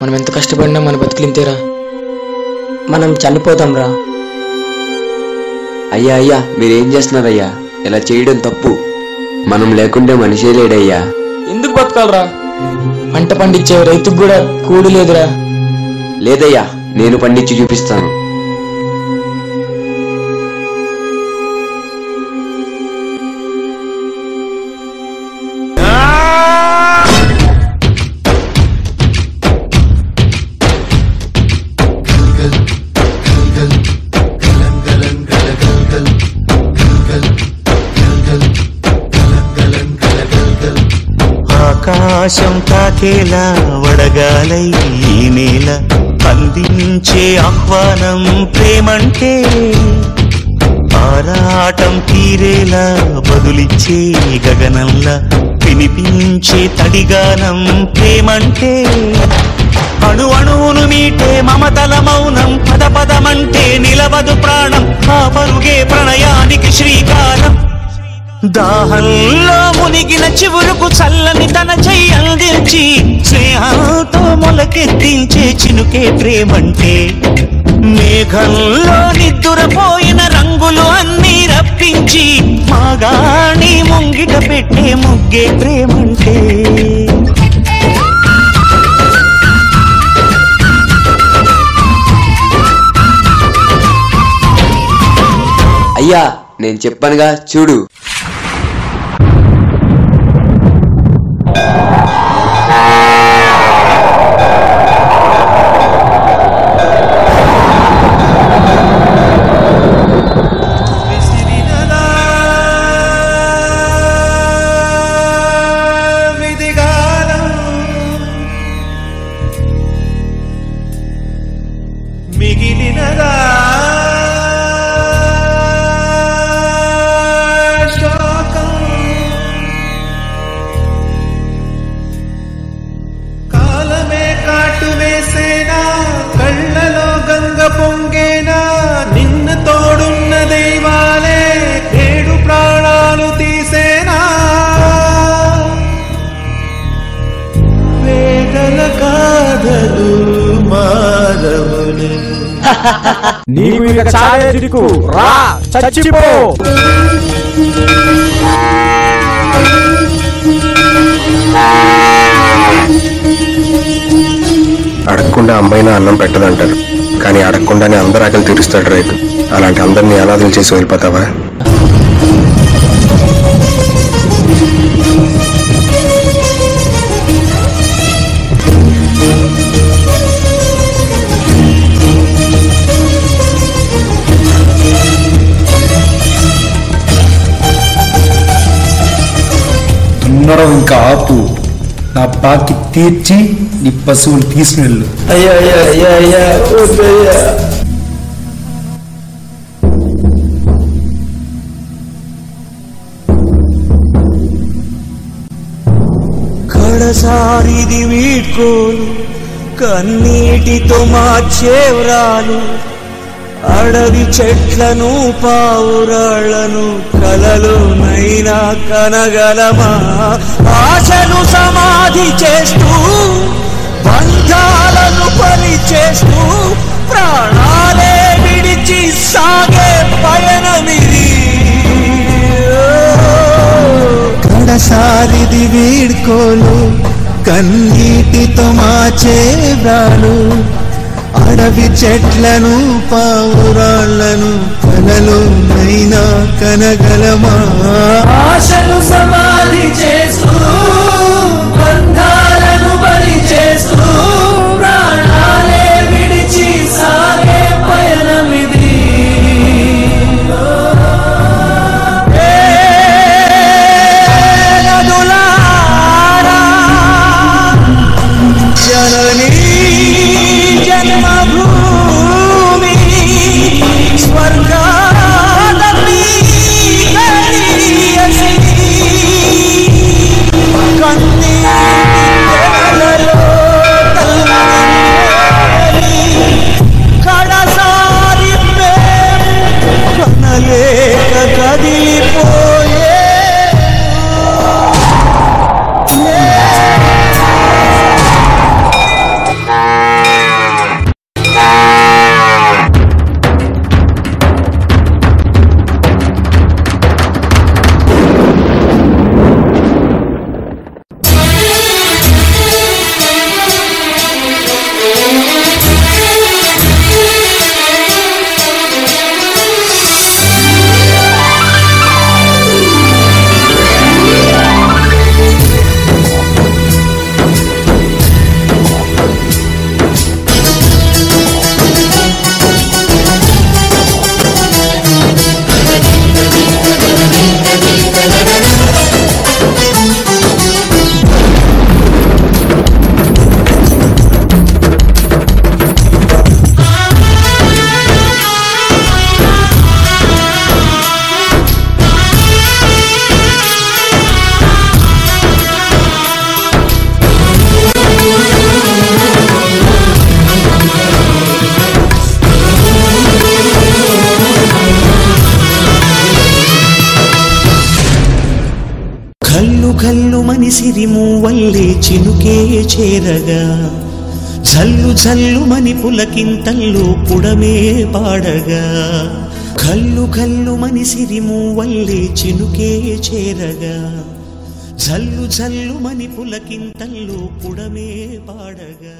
మనం ఎంత కష్టపడినా మన బతుకులింతేరా. మనం చనిపోతాం రా. అయ్యా అయ్యా మీరేం చేస్తున్నారయ్యా? ఇలా చేయడం తప్పు. మనం లేకుంటే మనిషే లేడయ్యా. ఎందుకు బతకాలరా? పంట పండించే రైతుకు కూడా కూలి లేదురా. లేదయ్యా, నేను పండించి చూపిస్తాను. ఆకాశం తాకేలా వడగాలై ఈ నేల అందించే ఆహ్వానం ప్రేమంటే, ఆరాటం తీరేలా బదులిచ్చే గగనంలా వినిపించే తడిగానం ప్రేమంటే, అణు అణువును మీటే మమతల మౌనం పద పదమంటే నిలవదు ప్రాణం, ఆ పరుగే ప్రణయానికి శ్రీకారం. దాహంలో మునిగిన చివురుకు చల్లని తన చెయ్యి అందించి స్నేహంతో మొలకెత్తించే చినుకే ప్రేమంటే, మేఘంలో నిద్దురపోయిన రంగులు అన్నీ రప్పించి మాగాణి ముంగిట పెట్టే ముగ్గే ప్రేమంటే. అయ్యా నేను చెప్పానుగా చూడు. మిగిలినదా శోకం, కాలమే కాటు వేసేనా, కళ్ళలో గంగ పొంగేనా, నిన్ను తోడున్న దైవాలే ఏడు ప్రాణాలు తీసేనా, వేదన కాదలు మాధవుని. నీకు ఇక చాలే తిరుగు, రా చచ్చిపో. అడగకుండా అమ్మాయినా అన్నం పెట్టదంటారు, కానీ అడగకుండానే అందరు ఆకలి తీరుస్తాడు రైతు. అలాంటి అందరినీ అనాథలు చేసి వెళ్ళిపోతావా? ఇంకా ఆపు, నా బాకి తీర్చి నీ పశువులు తీసుకెళ్ళు. అయ్యా అయ్యా అయ్యా అయ్యా వద్దయ్యా. కడసారిది వీడ్కోలు కన్నీటితో మార్చేవ్రాలు, అడవి చెట్లను పావురాళ్లను కలలోనైనా కనగలమా, ఆశను సమాధి చేస్తూ బంధాలను పరిచేస్తూ ప్రాణాలే విడిచి సాగే పయనమిది. కడసారిది వీడ్కోలు కన్నీటితో మార్చేవ్రాలు, అడవి చెట్లను పావురాళ్లను కలలోనైనా కనగలమా, ఆశను సమాధి చేస్తూ బంధాలను బలి చేస్తూ ప్రాణాలే విడిచి సాగే పయనమిది. జననీ జన్మభూమి స్వర్గాదపి గరీయసి మని సిరిమూవల్లే చినుకే చేరగా జల్లు జల్లు మని పులకింతల్లో పుడమే పాడగా కల్లు కల్లు మని సిరిమూవల్లే చినుకే చేరగా జల్లు జల్లు మని పులకింతల్లో పుడమే పాడగా